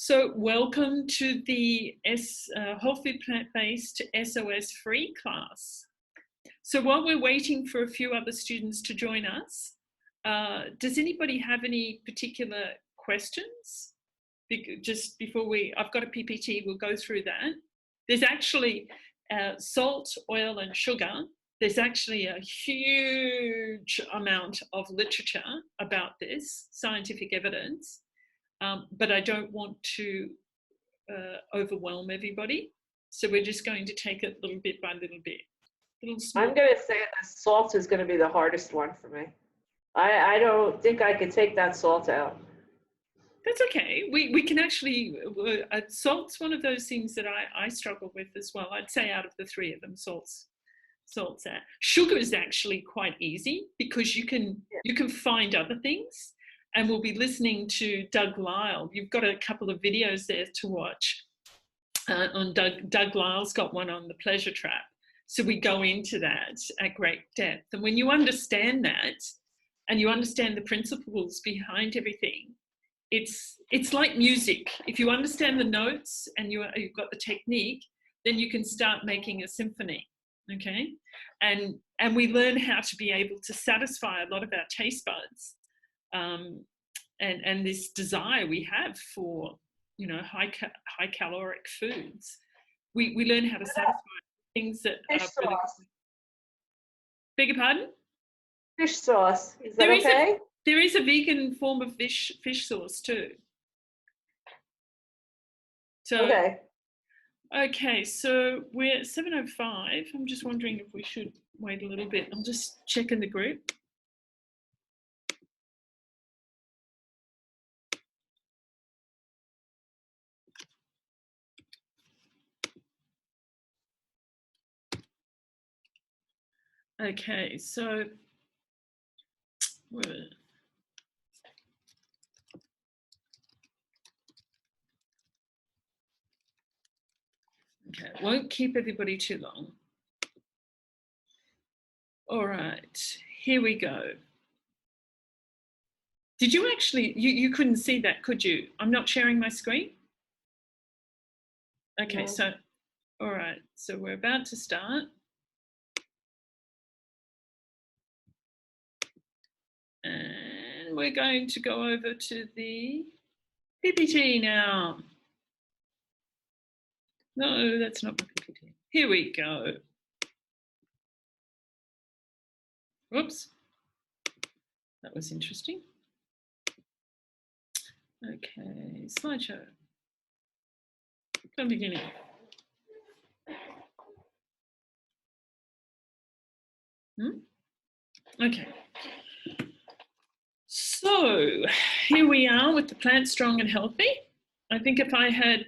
So welcome to the whole food plant-based SOS-free class. So while we're waiting for a few other students to join us, does anybody have any particular questions? Just before I've got a PPT, we'll go through that. There's actually salt, oil and sugar. There's actually a huge amount of literature about this, scientific evidence. But I don't want to overwhelm everybody. So we're just going to take it little bit by little bit. I'm going to say the salt is going to be the hardest one for me. I don't think I could take that salt out. That's okay. We can actually, salt's one of those things that I struggle with as well. I'd say out of the three of them, salt's out. Sugar is actually quite easy because you can find other things. And we'll be listening to Doug Lyle. You've got a couple of videos there to watch. On Doug Lyle's got one on the pleasure trap. So we go into that at great depth. And when you understand that, and you understand the principles behind everything, it's like music. If you understand the notes and you've got the technique, then you can start making a symphony, okay? And we learn how to be able to satisfy a lot of our taste buds. And this desire we have for, high caloric foods, we learn how to satisfy things that fish are really sauce. Beg your pardon? Fish sauce. Is that okay? There is a vegan form of fish sauce too. So, okay, so we're at 7:05. I'm just wondering if we should wait a little bit. I'm just checking the group. Okay, so okay, won't keep everybody too long. All right, here we go. Did you actually, you couldn't see that, could you? I'm not sharing my screen? Okay, no. So, all right, so we're about to start. And we're going to go over to the PPT now. No, that's not my PPT. Here we go. Whoops. That was interesting. Okay, slideshow. From beginning. Okay. So here we are with the Plant Strong and Healthy. I think if I had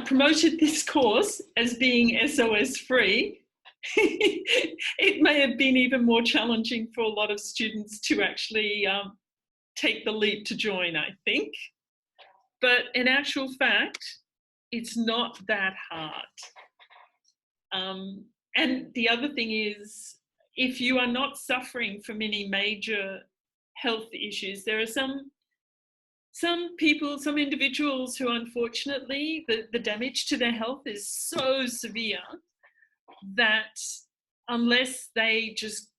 promoted this course as being SOS free, it may have been even more challenging for a lot of students to actually take the leap to join, I think. But in actual fact, it's not that hard. And the other thing is, if you are not suffering from any major health issues, there are some people, some individuals who unfortunately the damage to their health is so severe that unless they just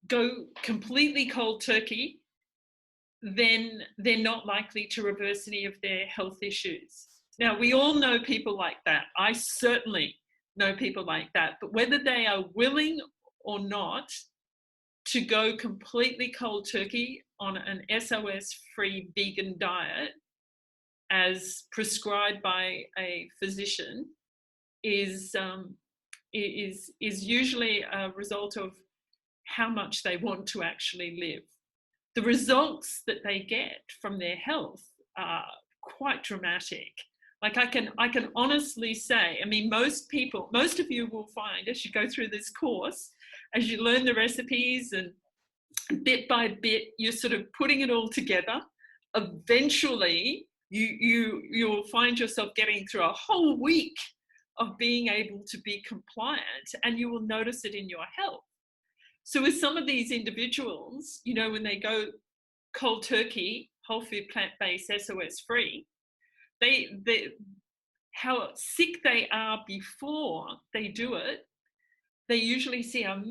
go completely cold turkey, then they're not likely to reverse any of their health issues. Now, we all know people like that. I certainly know people like that, but whether they are willing or not to go completely cold turkey on an SOS-free vegan diet as prescribed by a physician is usually a result of how much they want to actually live. The results that they get from their health are quite dramatic. Like I can honestly say, I mean, most of you will find as you go through this course, as you learn the recipes and bit by bit, you're sort of putting it all together. Eventually, you'll find yourself getting through a whole week of being able to be compliant, and you will notice it in your health. So with some of these individuals, when they go cold turkey, whole food plant-based SOS-free, how sick they are before they do it, they usually see a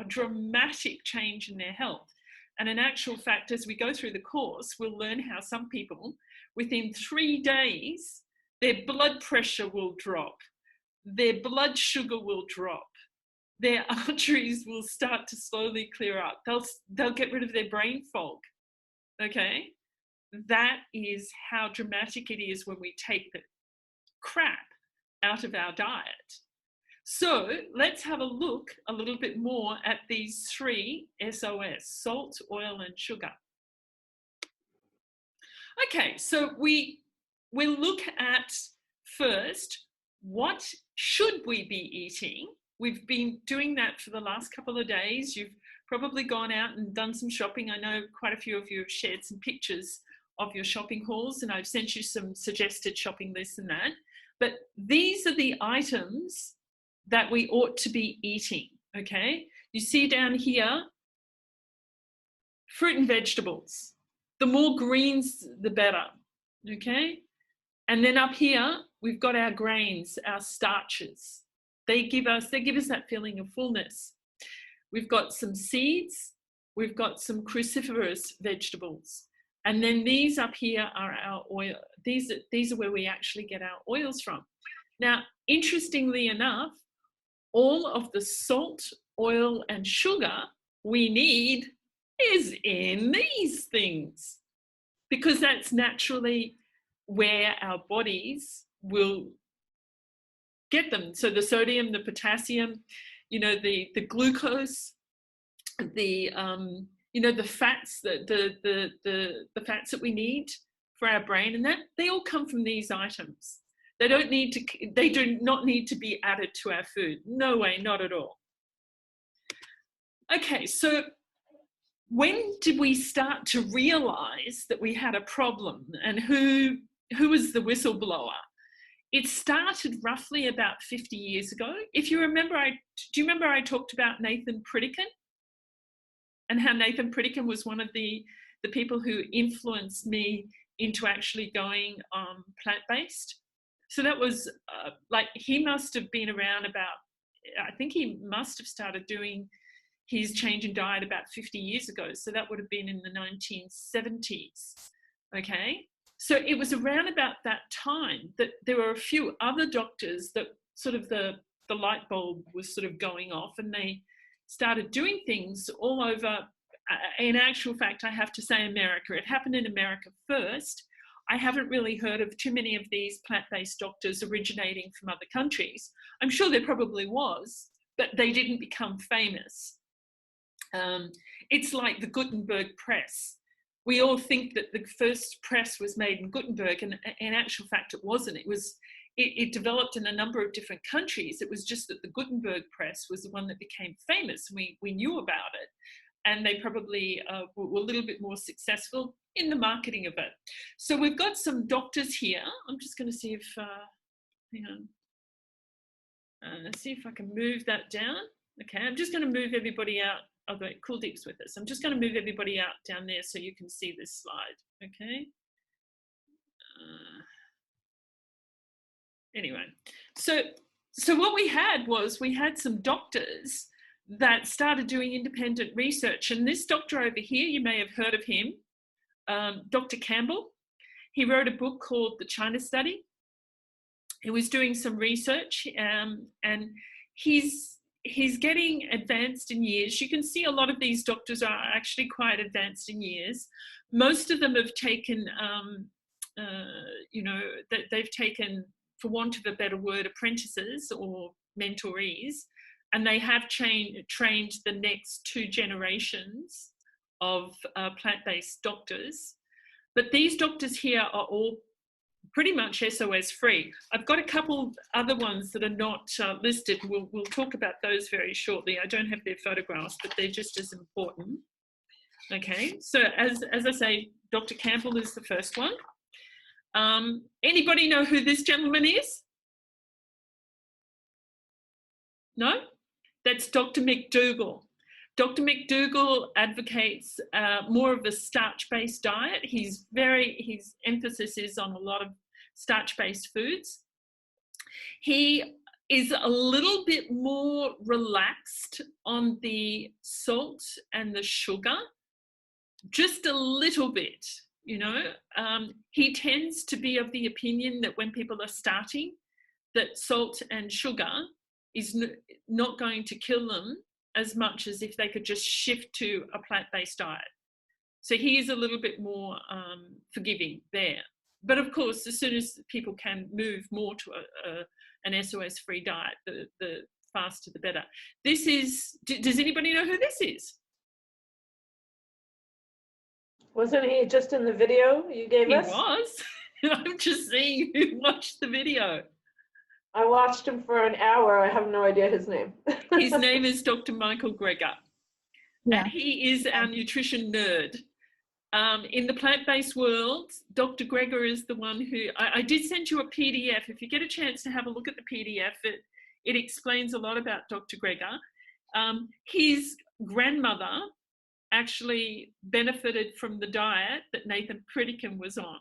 dramatic change in their health. And in actual fact, as we go through the course, we'll learn how some people, within 3 days, their blood pressure will drop, their blood sugar will drop, their arteries will start to slowly clear up. They'll get rid of their brain fog, okay? That is how dramatic it is when we take the crap out of our diet. So let's have a look a little bit more at these 3 SOS: salt, oil, and sugar. Okay, so we'll look at first, what should we be eating? We've been doing that for the last couple of days. You've probably gone out and done some shopping. I know quite a few of you have shared some pictures of your shopping hauls, and I've sent you some suggested shopping lists and that. But these are the items that we ought to be eating, okay? You see down here, fruit and vegetables. The more greens, the better, okay? And then up here, we've got our grains, our starches. They give us that feeling of fullness. We've got some seeds, we've got some cruciferous vegetables. And then these up here are our oil. These are where we actually get our oils from. Now, interestingly enough, all of the salt, oil, and sugar we need is in these things, because that's naturally where our bodies will get them. So the sodium, the potassium, the glucose, the fats, the fats that we need for our brain, and that they all come from these items. They do not need to be added to our food. No way, not at all. Okay, so when did we start to realize that we had a problem, and who was the whistleblower? It started roughly about 50 years ago. If you remember, do you remember I talked about Nathan Pritikin, and how Nathan Pritikin was one of the people who influenced me into actually going plant-based? So that was he must have been around about, I think he must have started doing his change in diet about 50 years ago. So that would have been in the 1970s, okay? So it was around about that time that there were a few other doctors that sort of the light bulb was sort of going off, and they started doing things all over. In actual fact, I have to say America. It happened in America first. I haven't really heard of too many of these plant-based doctors originating from other countries. I'm sure there probably was, but they didn't become famous. It's like the Gutenberg press. We all think that the first press was made in Gutenberg, and in actual fact it wasn't. It developed in a number of different countries. It was just that the Gutenberg press was the one that became famous. We knew about it, and they probably were a little bit more successful in the marketing of it. So we've got some doctors here. I'm just going to see if, hang on. Let's see if I can move that down. Okay, I'm just going to move everybody out. Oh, wait, Kuldeep's with us. I'm just going to move everybody out down there so you can see this slide, okay? Anyway, so what we had some doctors that started doing independent research. And this doctor over here, you may have heard of him, Dr. Campbell. He wrote a book called The China Study. He was doing some research, and he's getting advanced in years. You can see a lot of these doctors are actually quite advanced in years. Most of them have taken, they've taken, for want of a better word, apprentices or mentorees, and they have trained the next 2 generations of plant-based doctors. But these doctors here are all pretty much SOS-free. I've got a couple other ones that are not listed. We'll talk about those very shortly. I don't have their photographs, but they're just as important. Okay, so as I say, Dr. Campbell is the first one. Anybody know who this gentleman is? No? That's Dr. McDougall. Dr. McDougall advocates more of a starch-based diet. His emphasis is on a lot of starch-based foods. He is a little bit more relaxed on the salt and the sugar, just a little bit, you know. He tends to be of the opinion that when people are starting, that salt and sugar is not going to kill them as much as if they could just shift to a plant-based diet. So he is a little bit more forgiving there. But of course, as soon as people can move more to an SOS-free diet, the faster the better. This is, does anybody know who this is? Wasn't he just in the video you gave us? He was. I'm just seeing who watched the video. I watched him for an hour. I have no idea his name. His name is Dr. Michael Greger. Yeah. And he is our nutrition nerd. In the plant-based world, Dr. Greger is the one who, I did send you a PDF. If you get a chance to have a look at the PDF, it explains a lot about Dr. Greger. His grandmother actually benefited from the diet that Nathan Pritikin was on.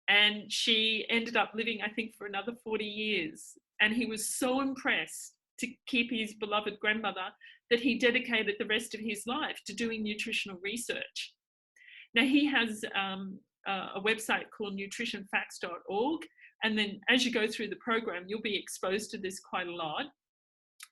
And she ended up living, I think, for another 40 years. And he was so impressed to keep his beloved grandmother that he dedicated the rest of his life to doing nutritional research. Now, he has a website called nutritionfacts.org. And then as you go through the program, you'll be exposed to this quite a lot.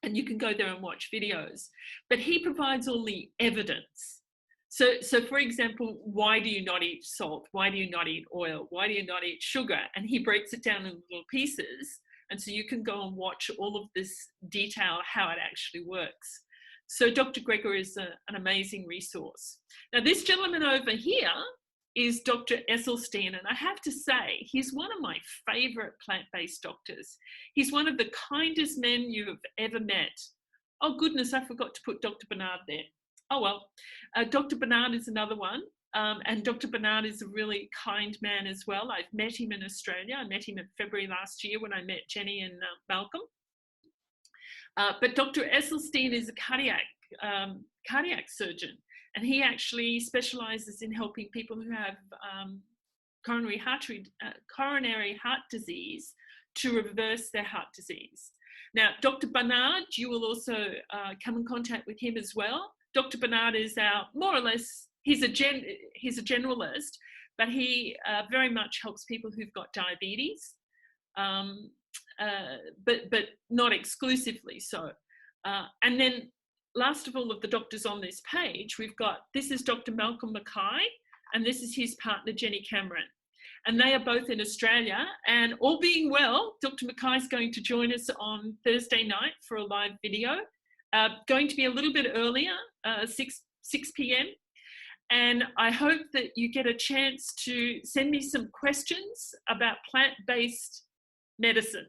And you can go there and watch videos. But he provides all the evidence. So for example, why do you not eat salt? Why do you not eat oil? Why do you not eat sugar? And he breaks it down in little pieces. And so you can go and watch all of this detail, how it actually works. So Dr. Greger is an amazing resource. Now, this gentleman over here is Dr. Esselstyn. And I have to say, he's one of my favorite plant-based doctors. He's one of the kindest men you have ever met. Oh, goodness, I forgot to put Dr. Bernard there. Oh, well, Dr. Bernard is another one. And Dr. Bernard is a really kind man as well. I've met him in Australia. I met him in February last year when I met Jenny and Malcolm. But Dr. Esselstyn is a cardiac surgeon, and he actually specializes in helping people who have coronary heart disease to reverse their heart disease. Now, Dr. Bernard, you will also come in contact with him as well. Dr. Bernard is our, more or less, he's a generalist, but he very much helps people who've got diabetes, but not exclusively so. And then last of all of the doctors on this page, this is Dr. Malcolm Mackay, and this is his partner, Jenny Cameron. And they are both in Australia, and all being well, Dr. Mackay is going to join us on Thursday night for a live video. Going to be a little bit earlier, 6 p.m. And I hope that you get a chance to send me some questions about plant-based medicine,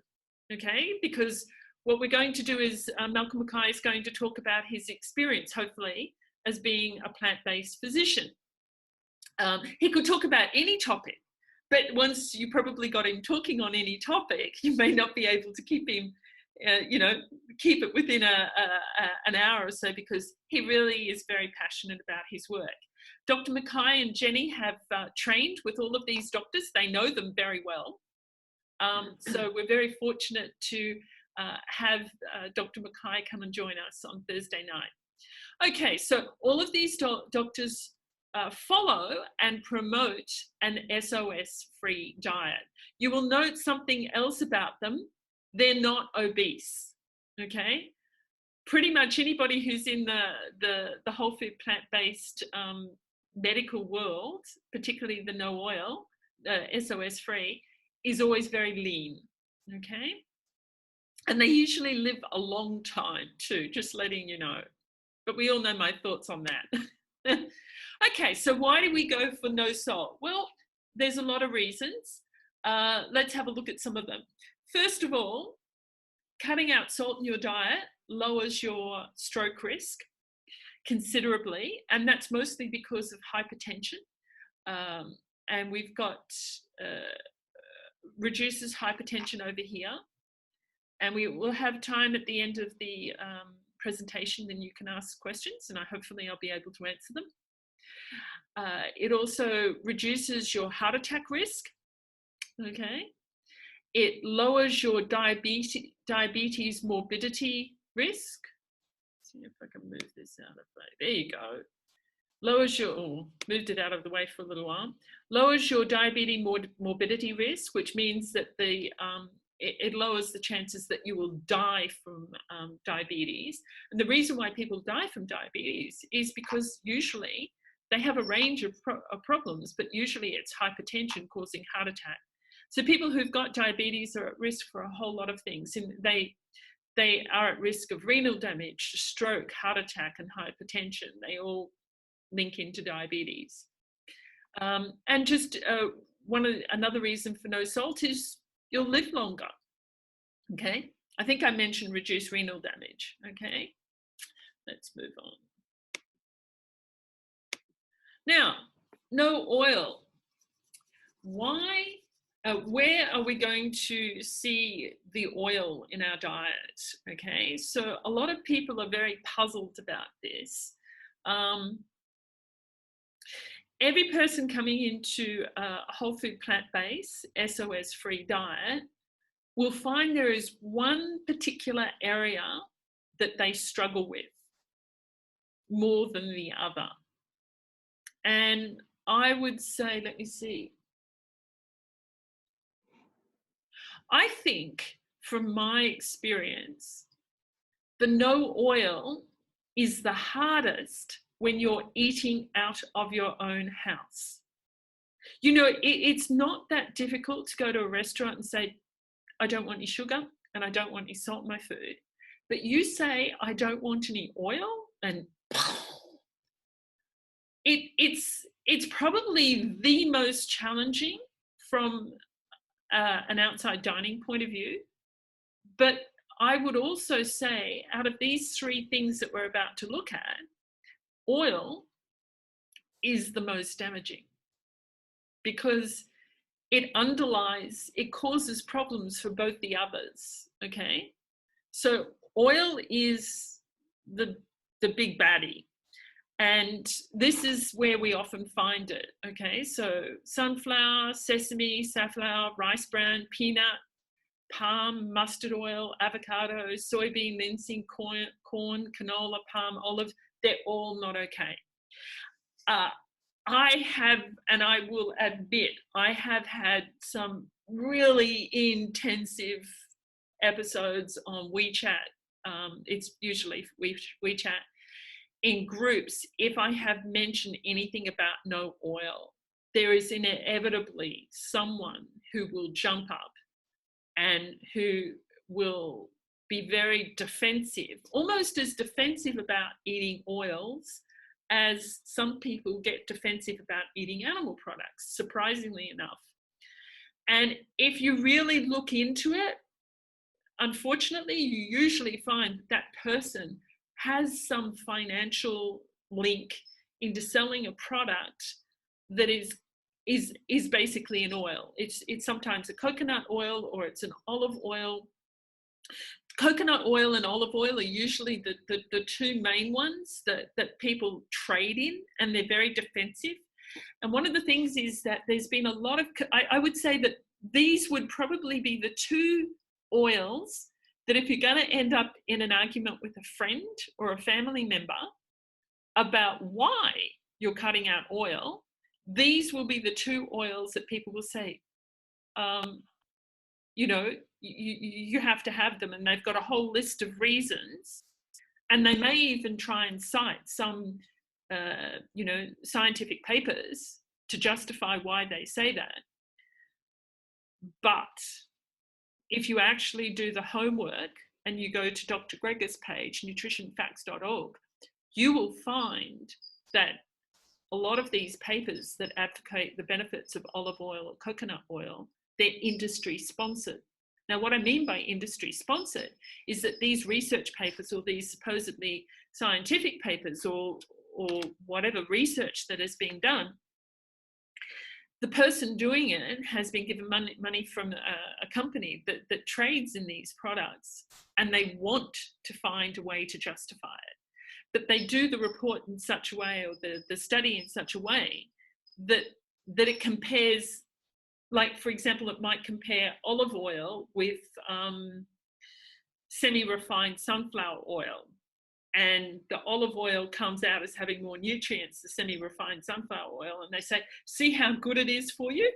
okay? Because what we're going to do is Malcolm Mackay is going to talk about his experience, hopefully, as being a plant-based physician. He could talk about any topic, but once you probably got him talking on any topic, you may not be able to keep him keep it within an hour or so, because he really is very passionate about his work. Dr. Mackay and Jenny have trained with all of these doctors. They know them very well. So we're very fortunate to have Dr. Mackay come and join us on Thursday night. Okay, so all of these doctors follow and promote an SOS-free diet. You will note something else about them. They're not obese, okay? Pretty much anybody who's in the whole food plant-based medical world, particularly the no oil, SOS-free, is always very lean, okay? And they usually live a long time too, just letting you know. But we all know my thoughts on that. Okay, so why do we go for no salt? Well, there's a lot of reasons. Let's have a look at some of them. First of all, cutting out salt in your diet lowers your stroke risk considerably, and that's mostly because of hypertension. And we've got reduces hypertension over here. And we will have time at the end of the presentation, then you can ask questions and hopefully I'll be able to answer them. It also reduces your heart attack risk, okay? It lowers your diabetes morbidity risk. Let's see if I can move this out of the way. There you go. Lowers your, moved it out of the way for a little while. Lowers your diabetes morbidity risk, which means that it lowers the chances that you will die from diabetes. And the reason why people die from diabetes is because usually they have a range of problems, but usually it's hypertension causing heart attack. So people who've got diabetes are at risk for a whole lot of things. And they are at risk of renal damage, stroke, heart attack, and hypertension. They all link into diabetes. And just another reason for no salt is you'll live longer, okay? I think I mentioned reduce renal damage, okay? Let's move on. Now, no oil. Why, where are we going to see the oil in our diet, okay? So a lot of people are very puzzled about this. Every person coming into a whole food plant-based SOS-free diet will find there is one particular area that they struggle with more than the other. And I would say, let me see. I think from my experience, the no oil is the hardest when you're eating out of your own house. You know, it's not that difficult to go to a restaurant and say, I don't want any sugar and I don't want any salt in my food. But you say, I don't want any oil, and it's probably the most challenging from an outside dining point of view. But I would also say, out of these three things that we're about to look at, oil is the most damaging because it causes problems for both the others, okay? So oil is the big baddie. And this is where we often find it, okay? So sunflower, sesame, safflower, rice bran, peanut, palm, mustard oil, avocado, soybean, linseed, corn, canola, palm, olive, they're all not okay. I have, and I will admit, I have had some really intensive episodes on WeChat. It's usually WeChat in groups. If I have mentioned anything about no oil, there is inevitably someone who will jump up and who will be very defensive, almost as defensive about eating oils as some people get defensive about eating animal products, surprisingly enough. And if you really look into it, unfortunately, you usually find that person has some financial link into selling a product that is basically an oil. It's sometimes a coconut oil or it's an olive oil. Coconut oil and olive oil are usually the two main ones that people trade in, and they're very defensive. And one of the things is that there's been a lot of, I would say that these would probably be the two oils that if you're going to end up in an argument with a friend or a family member about why you're cutting out oil, these will be the two oils that people will say, you know, you have to have them, and they've got a whole list of reasons, and they may even try and cite some, you know, scientific papers to justify why they say that. But if you actually do the homework and you go to Dr. Greger's page, nutritionfacts.org, you will find that a lot of these papers that advocate the benefits of olive oil or coconut oil, they're industry sponsored. Now, what I mean by industry sponsored is that these research papers or these supposedly scientific papers or whatever research that has been done, the person doing it has been given money from a company that trades in these products, and they want to find a way to justify it. But they do the report in such a way, or the study in such a way, that it compares, like, for example, it might compare olive oil with semi-refined sunflower oil. And the olive oil comes out as having more nutrients, the semi-refined sunflower oil, and they say, see how good it is for you?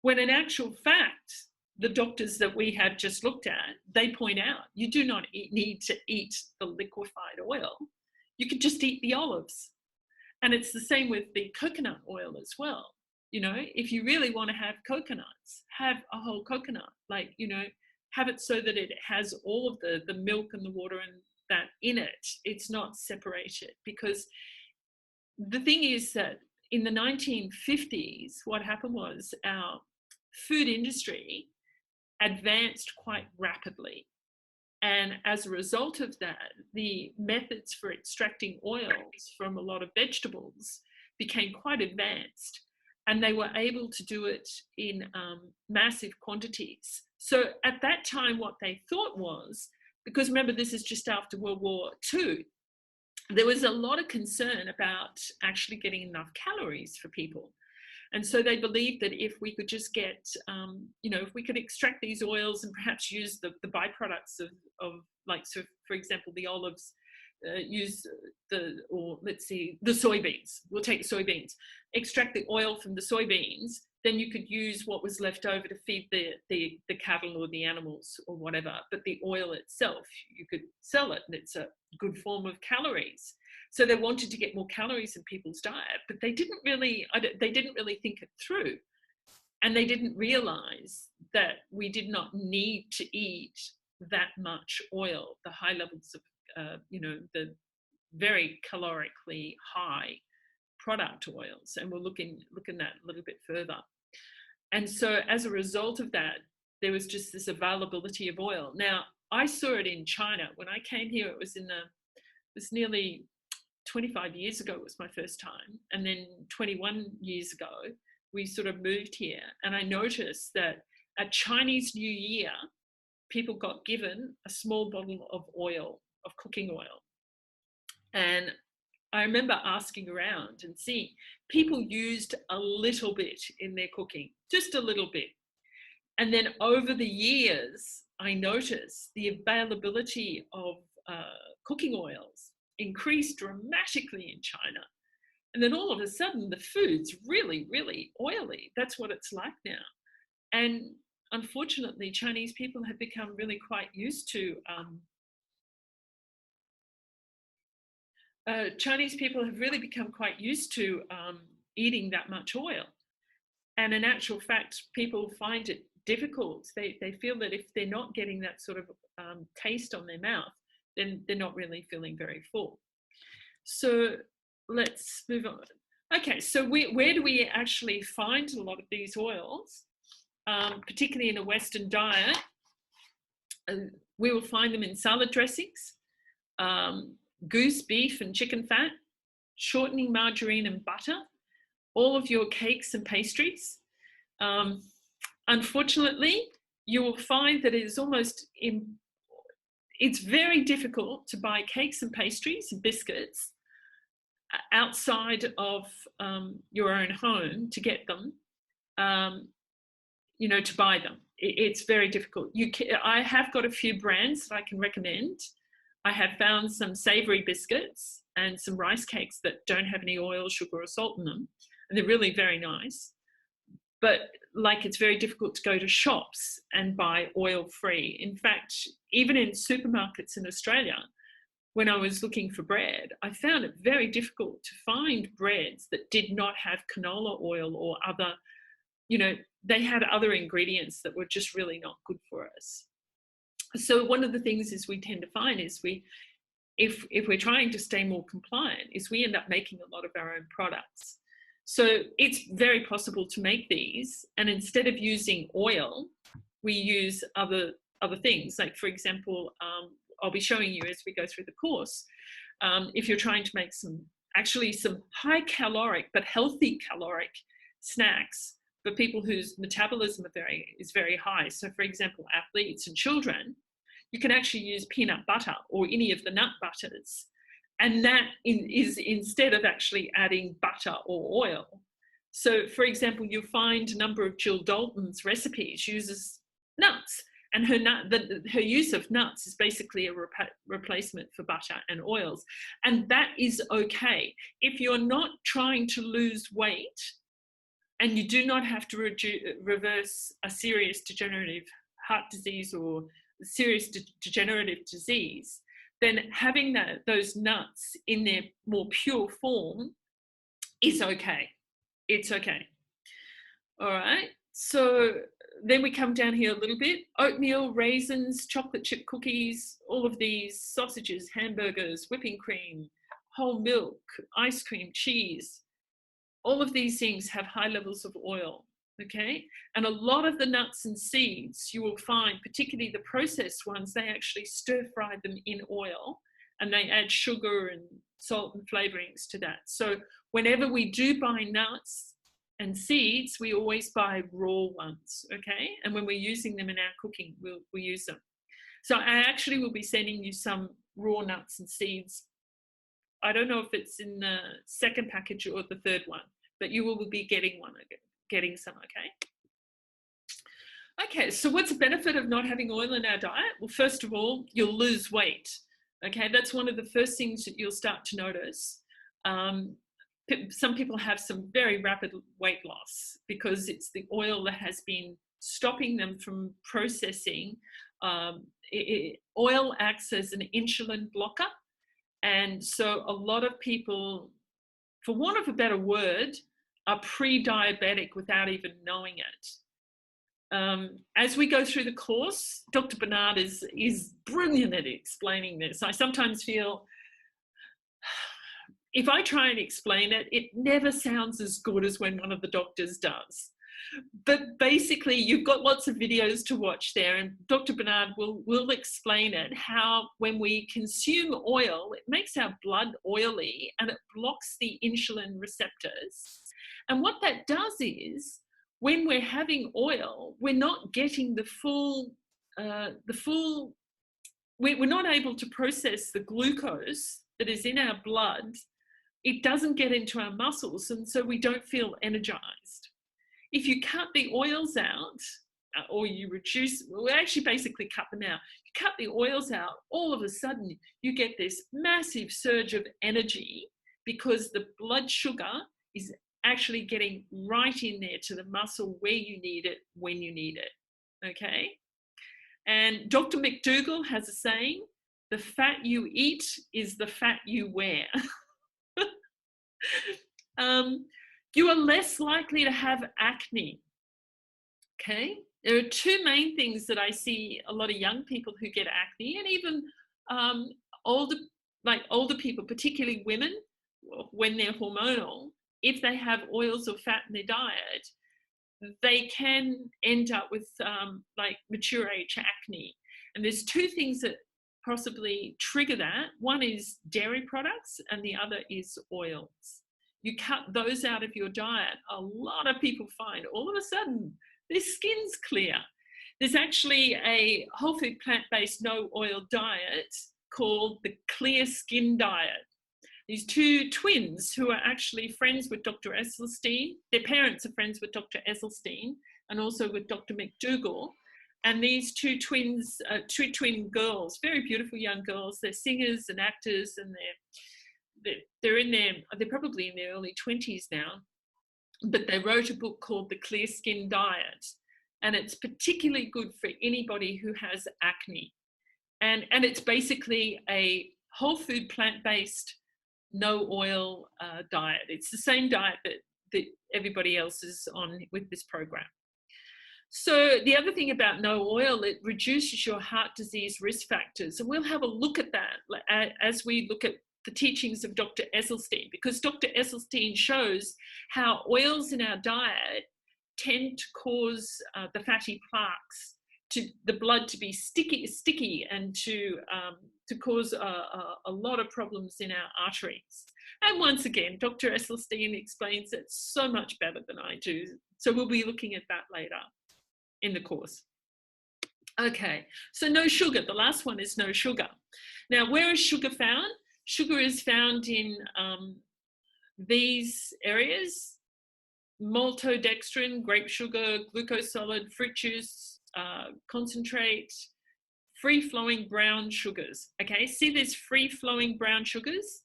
When in actual fact, the doctors that we have just looked at, they point out, you do not need to eat the liquefied oil. You could just eat the olives. And it's the same with the coconut oil as well. You know, if you really want to have coconuts, have a whole coconut, like, you know, have it so that it has all of the milk and the water and that in it. It's not separated, because the thing is that in the 1950s, what happened was our food industry advanced quite rapidly. And as a result of that, the methods for extracting oils from a lot of vegetables became quite advanced, and they were able to do it in massive quantities. So at that time, what they thought was, because remember, this is just after World War II, there was a lot of concern about actually getting enough calories for people. And so they believed that if we could just get, you know, if we could extract these oils and perhaps use the byproducts of like, so for example, the olives, use the soybeans. We'll take soybeans, extract the oil from the soybeans, then you could use what was left over to feed the cattle or the animals or whatever. But the oil itself, you could sell it, and it's a good form of calories. So they wanted to get more calories in people's diet, but they didn't really think it through. And they didn't realize that we did not need to eat that much oil, the high levels of, you know, the very calorically high product oils. And we'll look at that a little bit further. And so as a result of that, there was just this availability of oil. Now, I saw it in China. When I came here, it was nearly 25 years ago, it was my first time. And then 21 years ago, we sort of moved here. And I noticed that at Chinese New Year, people got given a small bottle of oil, of cooking oil. And I remember asking around and seeing people used a little bit in their cooking, just a little bit. And then over the years, I noticed the availability of cooking oils increased dramatically in China. And then all of a sudden, the food's really, really oily. That's what it's like now. And unfortunately, Chinese people have become really quite used to eating that much oil. And in actual fact, people find it difficult. They feel that if they're not getting that sort of taste on their mouth, then they're not really feeling very full. So let's move on. Okay, so where do we actually find a lot of these oils, particularly in a Western diet? We will find them in salad dressings, goose, beef and chicken fat, shortening margarine and butter, all of your cakes and pastries. Unfortunately, you will find that it is it's very difficult to buy cakes and pastries and biscuits outside of your own home to get them, you know, to buy them. It's very difficult. I have got a few brands that I can recommend. I have found some savory biscuits and some rice cakes that don't have any oil, sugar or salt in them. And they're really very nice. But like, it's very difficult to go to shops and buy oil-free. In fact, even in supermarkets in Australia, when I was looking for bread, I found it very difficult to find breads that did not have canola oil or other, you know, they had other ingredients that were just really not good for us. So one of the things is we tend to find is if we're trying to stay more compliant, is we end up making a lot of our own products. So it's very possible to make these, and instead of using oil, we use other things. Like, for example, I'll be showing you as we go through the course, if you're trying to make some high caloric but healthy caloric snacks for people whose metabolism is very high. So for example, athletes and children, you can actually use peanut butter or any of the nut butters. And that is instead of actually adding butter or oil. So for example, you'll find a number of Jill Dalton's recipes uses nuts, and her use of nuts is basically a replacement for butter and oils. And that is okay. If you're not trying to lose weight and you do not have to reverse a serious degenerative heart disease or serious degenerative disease, then having those nuts in their more pure form is okay. It's okay. All right. So then we come down here a little bit. Oatmeal, raisins, chocolate chip cookies, all of these, sausages, hamburgers, whipping cream, whole milk, ice cream, cheese. All of these things have high levels of oil, okay? And a lot of the nuts and seeds you will find, particularly the processed ones, they actually stir fry them in oil and they add sugar and salt and flavorings to that. So whenever we do buy nuts and seeds, we always buy raw ones, okay? And when we're using them in our cooking, we'll use them. So I actually will be sending you some raw nuts and seeds. I don't know if it's in the second package or the third one, but you will be getting some, okay? Okay, so what's the benefit of not having oil in our diet? Well, first of all, you'll lose weight, okay? That's one of the first things that you'll start to notice. Some people have some very rapid weight loss because it's the oil that has been stopping them from processing. Oil acts as an insulin blocker. And so a lot of people, for want of a better word, are pre-diabetic without even knowing it. As we go through the course, Dr. Bernard is brilliant at explaining this. I sometimes feel, if I try and explain it, it never sounds as good as when one of the doctors does. But basically, you've got lots of videos to watch there, and Dr. Bernard will explain it, how when we consume oil, it makes our blood oily and it blocks the insulin receptors. And what that does is, when we're having oil, we're not getting we're not able to process the glucose that is in our blood. It doesn't get into our muscles, and so we don't feel energized. If you cut the oils out, or you reduce, well, actually basically cut them out. You cut the oils out, all of a sudden you get this massive surge of energy because the blood sugar is actually getting right in there to the muscle where you need it, when you need it, okay? And Dr. McDougall has a saying, the fat you eat is the fat you wear. You are less likely to have acne, okay? There are two main things that I see a lot of young people who get acne, and even older people, particularly women, when they're hormonal, if they have oils or fat in their diet, they can end up with mature age acne. And there's two things that possibly trigger that. One is dairy products and the other is oils. You cut those out of your diet, a lot of people find all of a sudden their skin's clear. There's actually a whole food plant-based no oil diet called the Clear Skin Diet. These two twins who are actually friends with Dr. Esselstyn, their parents are friends with Dr. Esselstyn and also with Dr. McDougall. And these two twins, two twin girls, very beautiful young girls, they're singers and actors, and they're probably in their early 20s now, but they wrote a book called The Clear Skin Diet, and it's particularly good for anybody who has acne. And it's basically a whole food plant-based no oil diet. It's the same diet that everybody else is on with this program. So the other thing about no oil, it reduces your heart disease risk factors, and we'll have a look at that as we look at the teachings of Dr. Esselstyn, because Dr. Esselstyn shows how oils in our diet tend to cause the fatty plaques the blood to be sticky and to cause a lot of problems in our arteries. And once again, Dr. Esselstyn explains it so much better than I do. So we'll be looking at that later in the course. Okay, so no sugar. The last one is no sugar. Now, where is sugar found? Sugar is found in these areas: maltodextrin, grape sugar, glucose solid, fruit juice, concentrate, free-flowing brown sugars. Okay, see there's free-flowing brown sugars?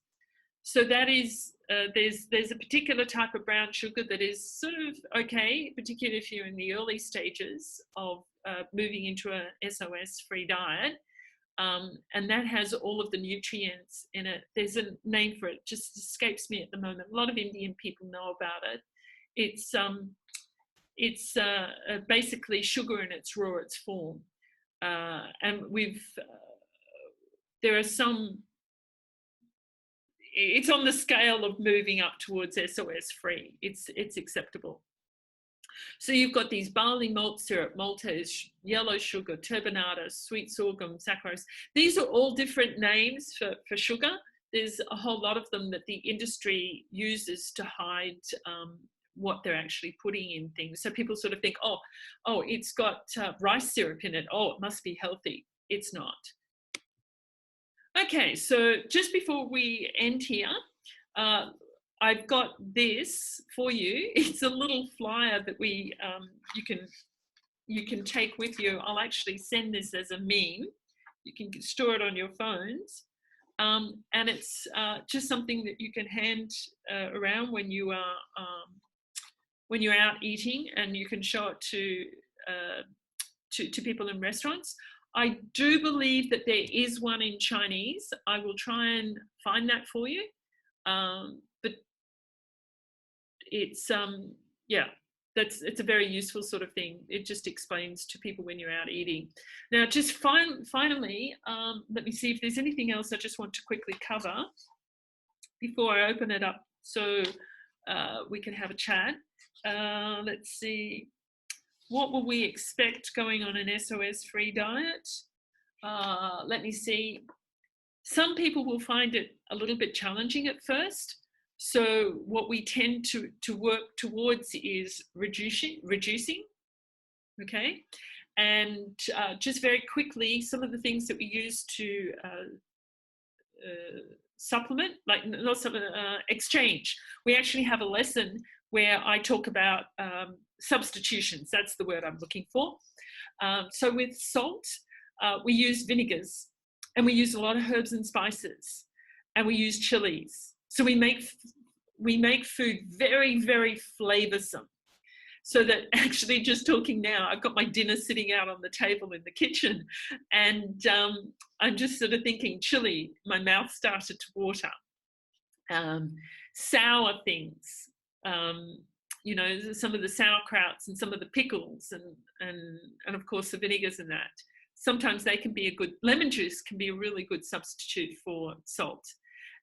So that is, there's a particular type of brown sugar that is sort of okay, particularly if you're in the early stages of moving into a SOS-free diet. And that has all of the nutrients in it. There's a name for it, just escapes me at the moment. A lot of Indian people know about it. It's basically sugar in its rawest form. And there are some, it's on the scale of moving up towards SOS-free. It's acceptable. So you've got these barley malt syrup, maltose, yellow sugar, turbinado, sweet sorghum, saccharose. These are all different names for sugar. There's a whole lot of them that the industry uses to hide what they're actually putting in things. So people sort of think, oh, it's got rice syrup in it. Oh, it must be healthy. It's not. Okay, so just before we end here, I've got this for you. It's a little flyer that you can take with you. I'll actually send this as a meme. You can store it on your phones. And it's just something that you can hand around when you are when you're out eating, and you can show it to people in restaurants. I do believe that there is one in Chinese. I will try and find that for you. But it's it's a very useful sort of thing. It just explains to people when you're out eating. Now, just finally, let me see if there's anything else I just want to quickly cover before I open it up so we can have a chat. Let's see. What will we expect going on an SOS-free diet? Let me see. Some people will find it a little bit challenging at first. So what we tend to work towards is reducing, okay? And just very quickly, some of the things that we use to supplement, like not supplement, exchange. We actually have a lesson where I talk about substitutions. That's the word I'm looking for. So with salt, we use vinegars, and we use a lot of herbs and spices, and we use chilies. So we make food very, very flavoursome. So that actually, just talking now, I've got my dinner sitting out on the table in the kitchen, and I'm just sort of thinking chili. My mouth started to water. Sour things. You know, some of the sauerkrauts and some of the pickles and of course the vinegars and that. Sometimes they can be a good, lemon juice can be a really good substitute for salt.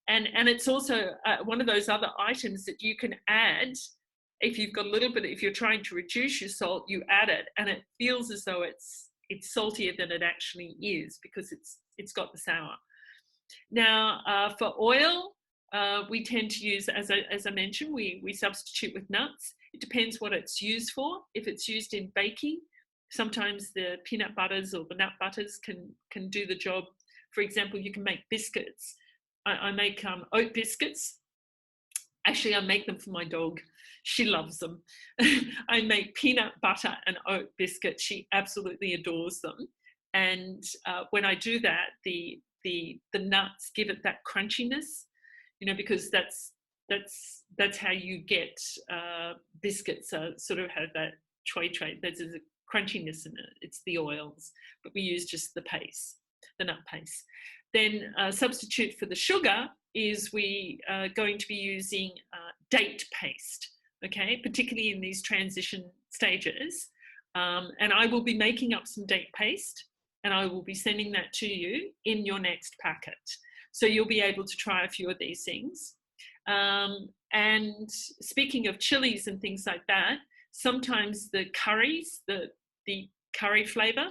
And it's also one of those other items that you can add if you've got a little bit, if you're trying to reduce your salt, you add it and it feels as though it's saltier than it actually is because it's got the sour. Now for oil, we tend to use, as I mentioned, we substitute with nuts. It depends what it's used for. If it's used in baking, sometimes the peanut butters or the nut butters can do the job. For example, you can make biscuits. I make oat biscuits. Actually, I make them for my dog. She loves them. I make peanut butter and oat biscuits. She absolutely adores them. And when I do that, the nuts give it that crunchiness. You know, because that's how you get biscuits sort of have that choy. There's a crunchiness in it. It's the oils, but we use just the paste, the nut paste. Then substitute for the sugar is we are going to be using date paste, okay, particularly in these transition stages. And I will be making up some date paste, and I will be sending that to you in your next packet. So you'll be able to try a few of these things. And speaking of chilies and things like that, sometimes the curries, the curry flavor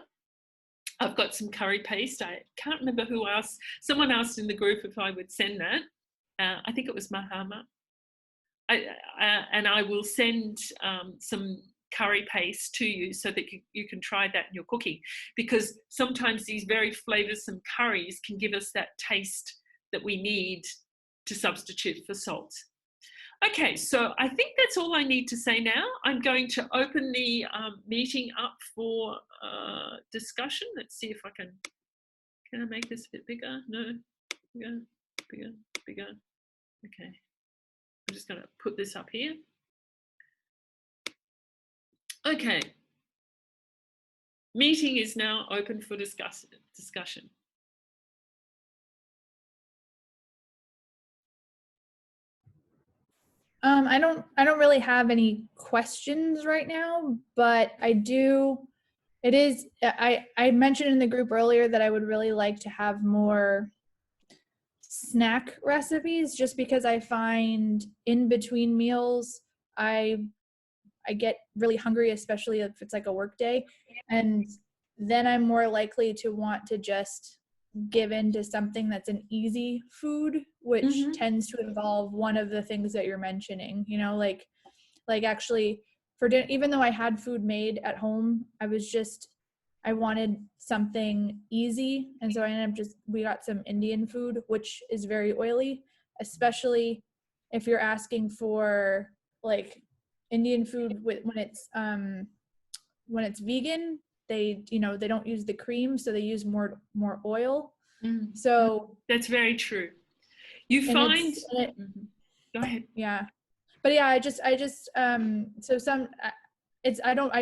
I've got some curry paste. I can't remember who asked. Someone asked in the group if I would send that. I think it was Mahama. And I will send some curry paste to you so that you can try that in your cooking, because sometimes these very flavoursome curries can give us that taste that we need to substitute for salt. Okay, so I think that's all I need to say now. I'm going to open the meeting up for discussion. Let's see if I can I make this a bit bigger? No, bigger, bigger, bigger. Okay, I'm just going to put this up here. Okay, meeting is now open for discussion. I don't really have any questions right now, but I mentioned in the group earlier that I would really like to have more snack recipes, just because I find in between meals I get really hungry, especially if it's like a work day, and then I'm more likely to want to just give in to something that's an easy food, which tends to involve one of the things that you're mentioning, you know, like actually for dinner, even though I had food made at home, I wanted something easy. And so we got some Indian food, which is very oily, especially if you're asking for like Indian food when it's vegan. They don't use the cream, so they use more oil. So that's very true. You find go ahead. Yeah, but yeah, I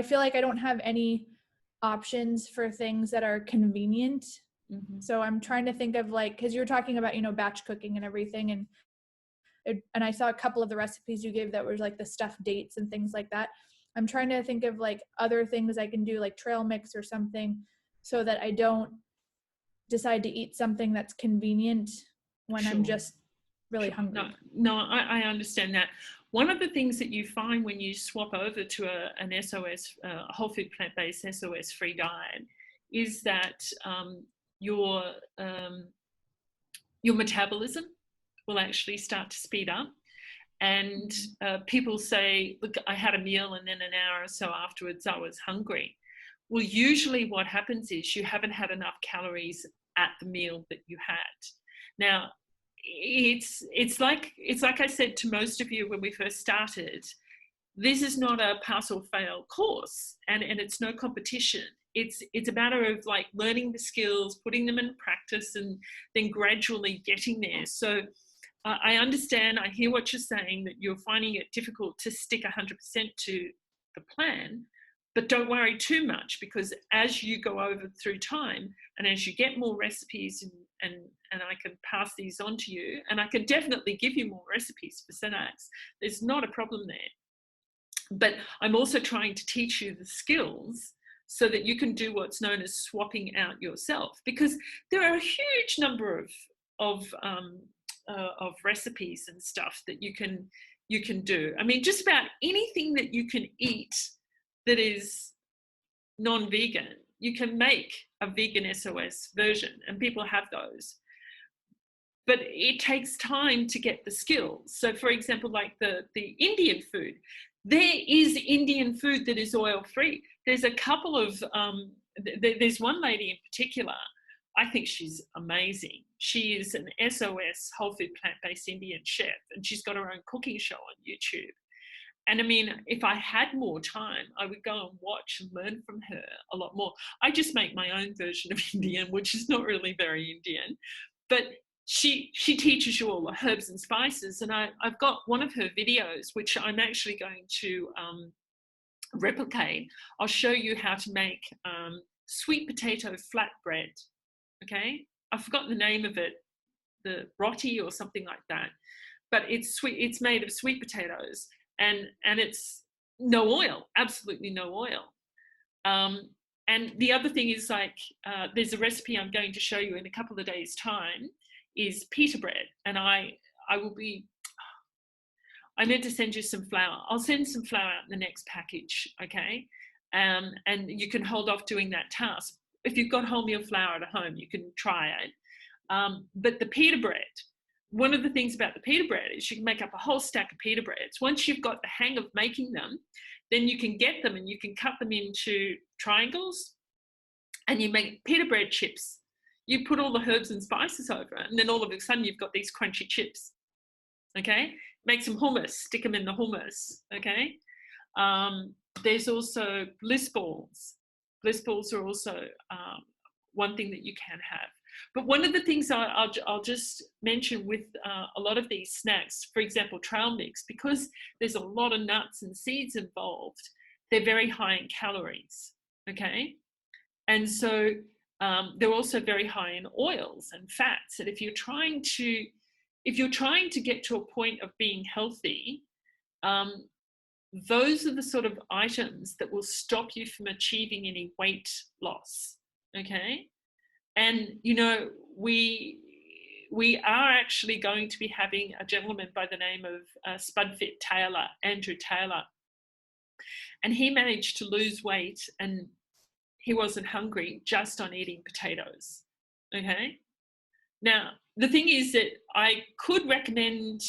feel like I don't have any options for things that are convenient. So I'm trying to think of, like, because you're talking about batch cooking and everything, and I saw a couple of the recipes you gave that was like the stuffed dates and things like that. I'm trying to think of like other things I can do, like trail mix or something, so that I don't decide to eat something that's convenient when I'm just really hungry. No, I understand that. One of the things that you find when you swap over to an SOS, whole food plant-based SOS-free diet, is that your metabolism will actually start to speed up. And people say, look, I had a meal and then an hour or so afterwards I was hungry. Well, usually what happens is you haven't had enough calories at the meal that you had. Now, it's like I said to most of you when we first started, this is not a pass or fail course, and it's no competition. It's a matter of like learning the skills, putting them in practice, and then gradually getting there. So I understand, I hear what you're saying, that you're finding it difficult to stick 100% to the plan, but don't worry too much, because as you go over through time and as you get more recipes, and I can pass these on to you, and I can definitely give you more recipes for snacks, there's not a problem there. But I'm also trying to teach you the skills so that you can do what's known as swapping out yourself, because there are a huge number of recipes and stuff that you can do. I mean, just about anything that you can eat that is non-vegan, you can make a vegan SOS version, and people have those. But it takes time to get the skills. So for example, like the Indian food, there is Indian food that is oil-free. There's a couple of, there's one lady in particular, I think she's amazing. She is an SOS whole food plant-based Indian chef, and she's got her own cooking show on YouTube. And I mean, if I had more time, I would go and watch and learn from her a lot more. I just make my own version of Indian, which is not really very Indian, but she teaches you all the herbs and spices. And I've got one of her videos, which I'm actually going to replicate. I'll show you how to make sweet potato flatbread. Okay, I've forgotten the name of it, the roti or something like that, but it's sweet. It's made of sweet potatoes, and it's no oil, absolutely no oil. And the other thing is, like, there's a recipe I'm going to show you in a couple of days' time, is pita bread, and I meant to send you some flour. I'll send some flour out in the next package, okay? And you can hold off doing that task. if you've got wholemeal flour at home, you can try it. But the pita bread, one of the things about the pita bread is you can make up a whole stack of pita breads. Once you've got the hang of making them, then you can get them and you can cut them into triangles and you make pita bread chips. You put all the herbs and spices over it, and then all of a sudden you've got these crunchy chips. Okay, make some hummus, stick them in the hummus. Okay, there's also bliss balls. Bliss balls are also one thing that you can have. But one of the things I'll just mention with a lot of these snacks, for example, trail mix, because there's a lot of nuts and seeds involved, they're very high in calories. Okay, and so they're also very high in oils and fats. And if you're trying to get to a point of being healthy, those are the sort of items that will stop you from achieving any weight loss. Okay, and you know, we are actually going to be having a gentleman by the name of Spudfit Taylor, Andrew Taylor, and he managed to lose weight and he wasn't hungry just on eating potatoes. Okay, now the thing is that I could recommend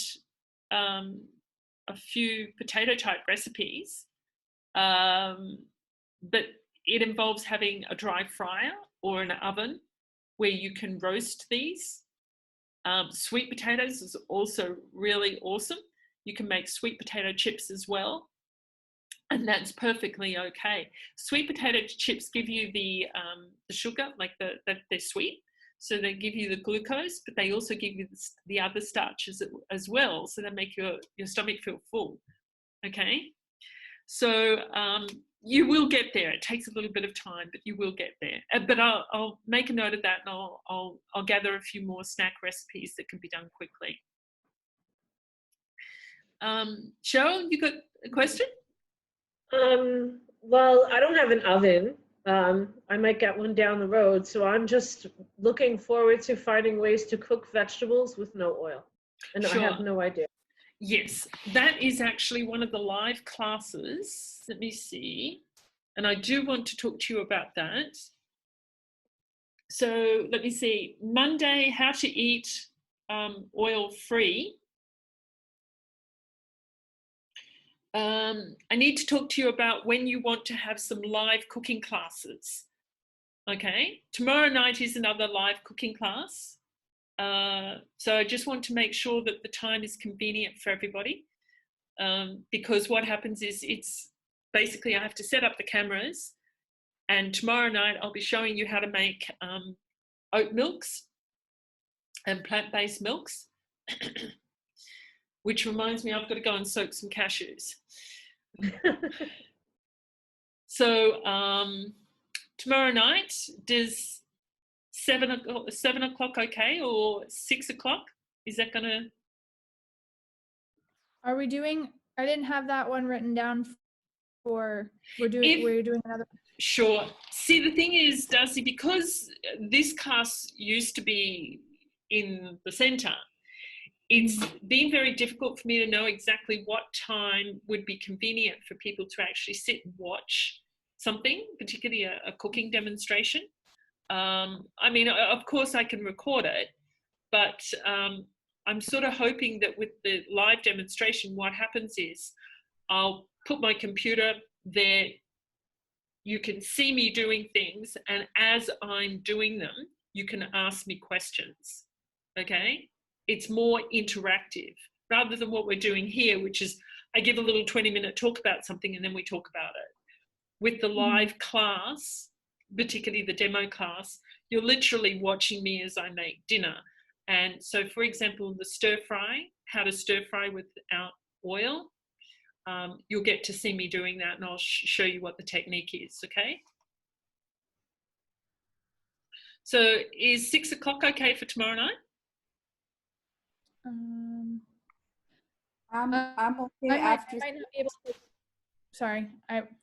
a few potato type recipes, but it involves having a dry fryer or an oven where you can roast these. Sweet potatoes is also really awesome. You can make sweet potato chips as well, and that's perfectly okay. Sweet potato chips give you the sugar, like they're sweet, so they give you the glucose, but they also give you the other starches as well, so they make your stomach feel full. Okay, so you will get there. It takes a little bit of time, but you will get there. But I'll make a note of that, and I'll gather a few more snack recipes that can be done quickly. Cheryl, you got a question? Well, I don't have an oven. I might get one down the road, so I'm just looking forward to finding ways to cook vegetables with no oil. And sure. I have no idea. Yes, that is actually one of the live classes. Let me see. And I do want to talk to you about that. So let me see. Monday, how to eat oil-free. I need to talk to you about when you want to have some live cooking classes. Okay, tomorrow night is another live cooking class. So I just want to make sure that the time is convenient for everybody, because what happens is it's basically I have to set up the cameras, and tomorrow night I'll be showing you how to make oat milks and plant-based milks. Which reminds me, I've got to go and soak some cashews. So tomorrow night, does 7 o'clock okay, or 6 o'clock? Is that gonna? Are we doing? I didn't have that one written down for. We're doing another. Sure. See, the thing is, Darcy, because this class used to be in the centre, it's been very difficult for me to know exactly what time would be convenient for people to actually sit and watch something, particularly a cooking demonstration. I mean, of course I can record it, but I'm sort of hoping that with the live demonstration, what happens is I'll put my computer there, you can see me doing things, and as I'm doing them, you can ask me questions, okay? It's more interactive rather than what we're doing here, which is I give a little 20-minute talk about something and then we talk about it. With the live class, particularly the demo class, you're literally watching me as I make dinner. And so, for example, the stir fry, how to stir fry without oil, you'll get to see me doing that, and I'll show you what the technique is, okay? So is 6 o'clock okay for tomorrow night? I'm okay after. I might not be able to, sorry,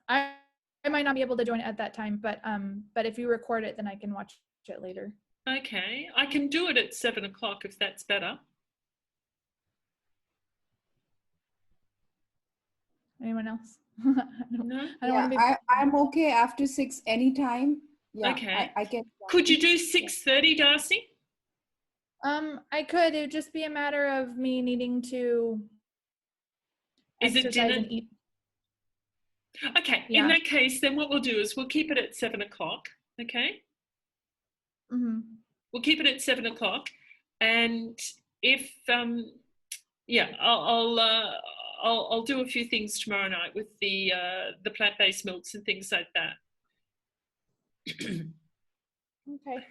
I might not be able to join at that time, but if you record it, then I can watch it later. Okay, I can do it at 7 o'clock if that's better. Anyone else? I'm okay after 6 anytime. Yeah, Okay. I can. Could you do 6:30, Darcy? I could. It would just be a matter of me needing to Is it exercise dinner? and eat. Okay. Yeah. In that case, then what we'll do is we'll keep it at 7:00. Okay. Mm-hmm. We'll keep it at 7:00, and if yeah, I'll do a few things tomorrow night with the plant-based milks and things like that. Okay.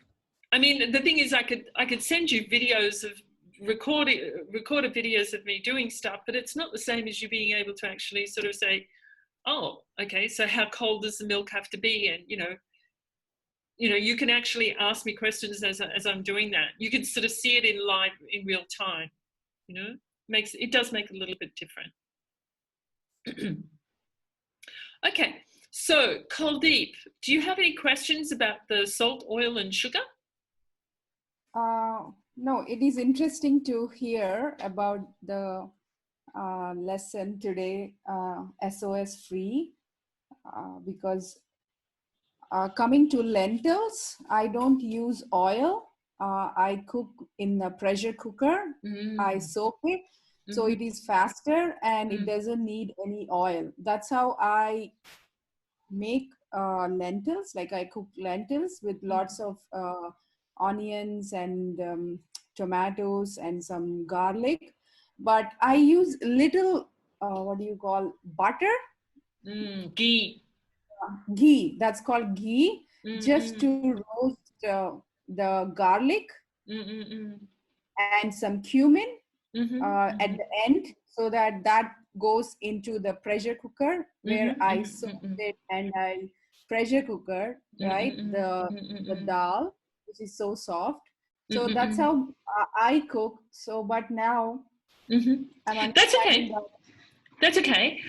I mean, the thing is, I could send you videos of recorded videos of me doing stuff, but it's not the same as you being able to actually sort of say, oh, okay, so how cold does the milk have to be? And you can actually ask me questions as I'm doing that. You can sort of see it in live, in real time. It does make it a little bit different. Okay, so Kuldeep, do you have any questions about the salt, oil, and sugar? No, it is interesting to hear about the lesson today, SOS-free, because coming to lentils, I don't use oil. I cook in a pressure cooker. I soak it. So it is faster and it doesn't need any oil. That's how I make lentils. Like I cook lentils with lots of onions and tomatoes and some garlic. But I use little, butter? Ghee. Ghee. That's called ghee. Just to roast the garlic and some cumin at the end, so that goes into the pressure cooker where I soak it and I pressure cooker, right? The dal, which is so soft. So that's how I cook. So, but now I'm That's okay. That's okay.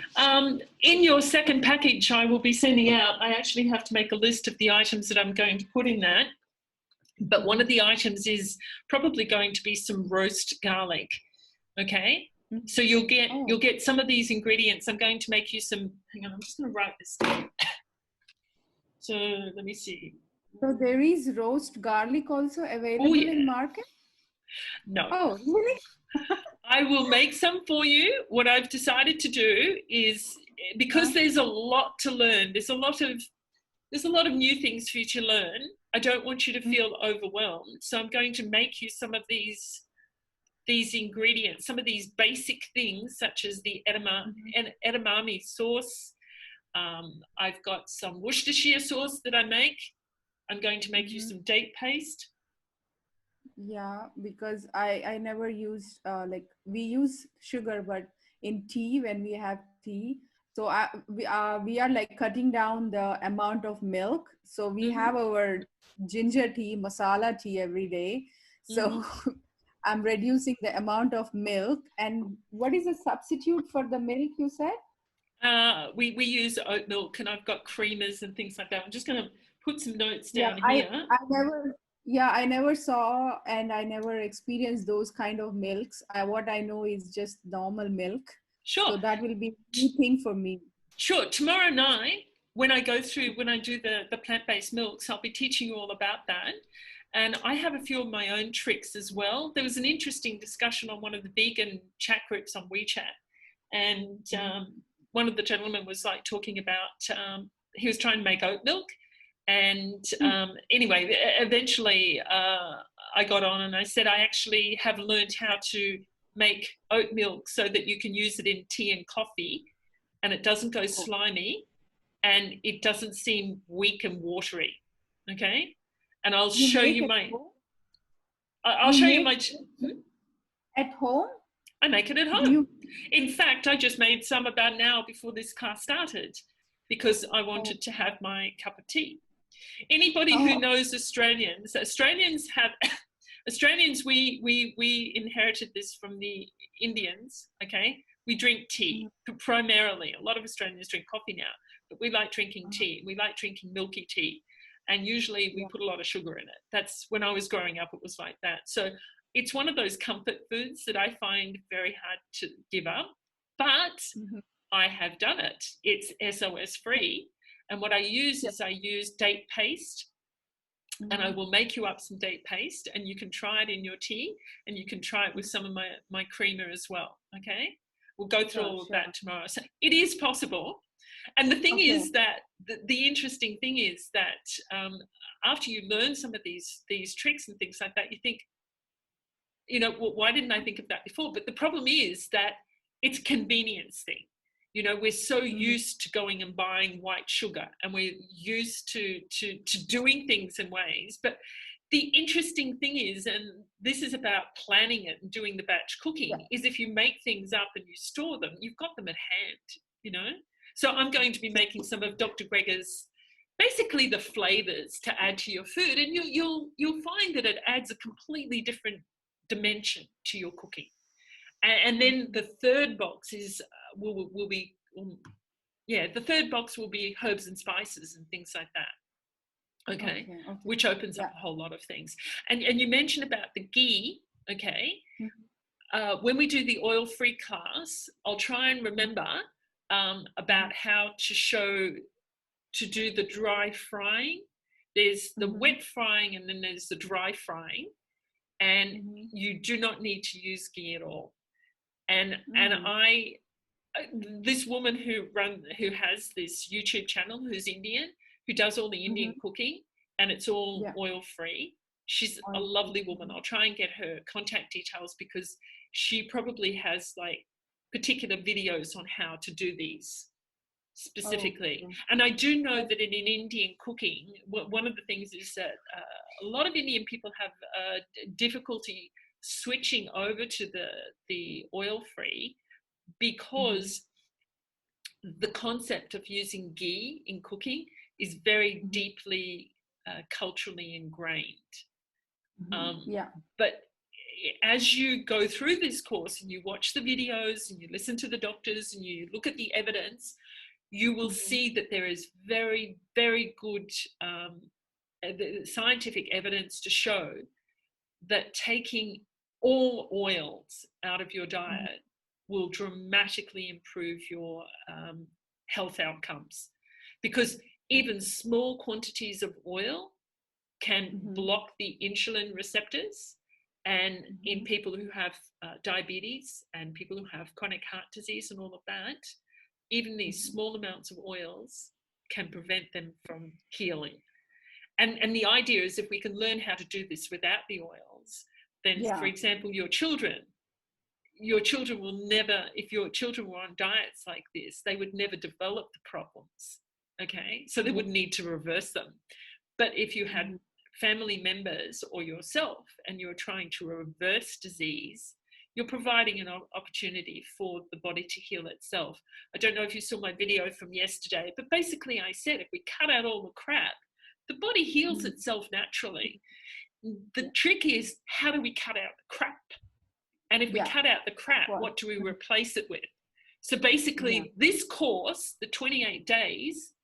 In your second package I will be sending out, I actually have to make a list of the items that I'm going to put in that. But one of the items is probably going to be some roast garlic. Okay, so you'll get some of these ingredients. I'm going to make you some. Hang on, I'm just going to write this down. So let me see. So there is roast garlic also available in market? No. Oh, really? I will make some for you. What I've decided to do is, because there's a lot to learn. There's a lot of new things for you to learn. I don't want you to feel overwhelmed. So I'm going to make you some of these ingredients, some of these basic things, such as the edamame sauce. I've got some Worcestershire sauce that I make. I'm going to make you some date paste. Yeah, because I never used, we use sugar, but in tea, when we have tea, so we are like cutting down the amount of milk. So we have our ginger tea, masala tea every day. So I'm reducing the amount of milk. And what is the substitute for the milk you said? We use oat milk, and I've got creamers and things like that. I'm just going to put some notes down here. I never saw and I never experienced those kind of milks. What I know is just normal milk. Sure. So that will be a new thing for me. Sure. Tomorrow night, when I do the plant-based milks, I'll be teaching you all about that. And I have a few of my own tricks as well. There was an interesting discussion on one of the vegan chat groups on WeChat. And one of the gentlemen was like talking about, he was trying to make oat milk. And anyway, eventually I got on and I said, I actually have learned how to make oat milk so that you can use it in tea and coffee, and it doesn't go slimy and it doesn't seem weak and watery. Okay. And I'll show you my, I'll show you my, at home? I make it at home. In fact, I just made some about an hour before this car started because I wanted to have my cup of tea. Anybody who knows Australians we inherited this from the Indians, okay? We drink tea primarily. A lot of Australians drink coffee now, but we like drinking tea. We like drinking milky tea, and usually we put a lot of sugar in it. That's when I was growing up, it was like that. So it's one of those comfort foods that I find very hard to give up, but I have done it. It's SOS free. And what I use is I use date paste and I will make you up some date paste, and you can try it in your tea, and you can try it with some of my creamer as well. Okay, we'll go through all of that tomorrow. So it is possible. And the thing is that the interesting thing is that after you learn some of these tricks and things like that, you think, you know, well, why didn't I think of that before? But the problem is that it's a convenience thing. You know, we're so used to going and buying white sugar, and we're used to doing things in ways. But the interesting thing is, and this is about planning it and doing the batch cooking, is if you make things up and you store them, you've got them at hand, you know. So I'm going to be making some of Dr. Greger's, basically the flavors to add to your food, and you'll find that it adds a completely different dimension to your cooking. And then the third box is will be the third box will be herbs and spices and things like that. Okay. Which opens up a whole lot of things. And you mentioned about the ghee. Okay. When we do the oil-free class, I'll try and remember about how to do the dry frying. There's the wet frying, and then there's the dry frying, and you do not need to use ghee at all. And this woman who has this YouTube channel, who's Indian, who does all the Indian cooking, and it's all oil free. She's a lovely woman. I'll try and get her contact details, because she probably has like particular videos on how to do these specifically. And I do know that in Indian cooking, one of the things is that a lot of Indian people have difficulty switching over to the oil-free, because the concept of using ghee in cooking is very deeply culturally ingrained. But as you go through this course and you watch the videos and you listen to the doctors and you look at the evidence, you will see that there is very, very good scientific evidence to show that taking all oils out of your diet will dramatically improve your health outcomes, because even small quantities of oil can block the insulin receptors, and in people who have diabetes and people who have chronic heart disease and all of that, even these small amounts of oils can prevent them from healing. And the idea is, if we can learn how to do this without the oils, then for example, your children will never, if your children were on diets like this, they would never develop the problems. Okay, so they wouldn't need to reverse them. But if you had family members or yourself and you're trying to reverse disease, you're providing an opportunity for the body to heal itself. I don't know if you saw my video from yesterday, but basically I said, if we cut out all the crap, the body heals itself naturally. The trick is, how do we cut out the crap? And if we cut out the crap, what do we replace it with? So basically this course, the 28 days,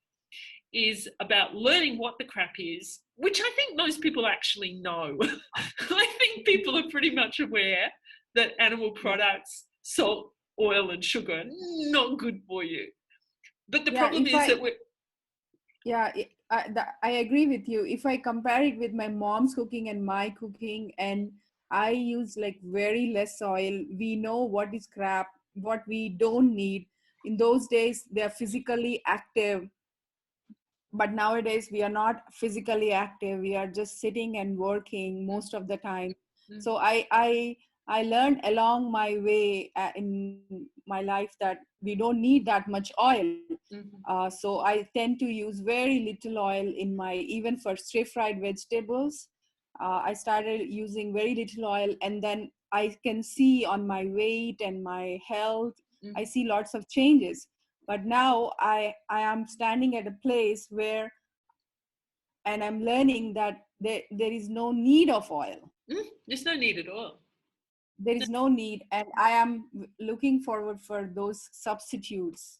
is about learning what the crap is, which I think most people actually know. I think people are pretty much aware that animal products, salt, oil and sugar are not good for you. But the problem is that we're... I agree with you. If I compare it with my mom's cooking and my cooking, and I use like very less oil, we know what is crap, what we don't need. In those days, they are physically active. But nowadays we are not physically active. We are just sitting and working most of the time. So I learned along my way in my life that we don't need that much oil. So I tend to use very little oil in my, even for stir-fried vegetables. I started using very little oil, and then I can see on my weight and my health, I see lots of changes. But now I am standing at a place where, and I'm learning that there is no need of oil. There's no need at all. There is no need. And I am looking forward for those substitutes.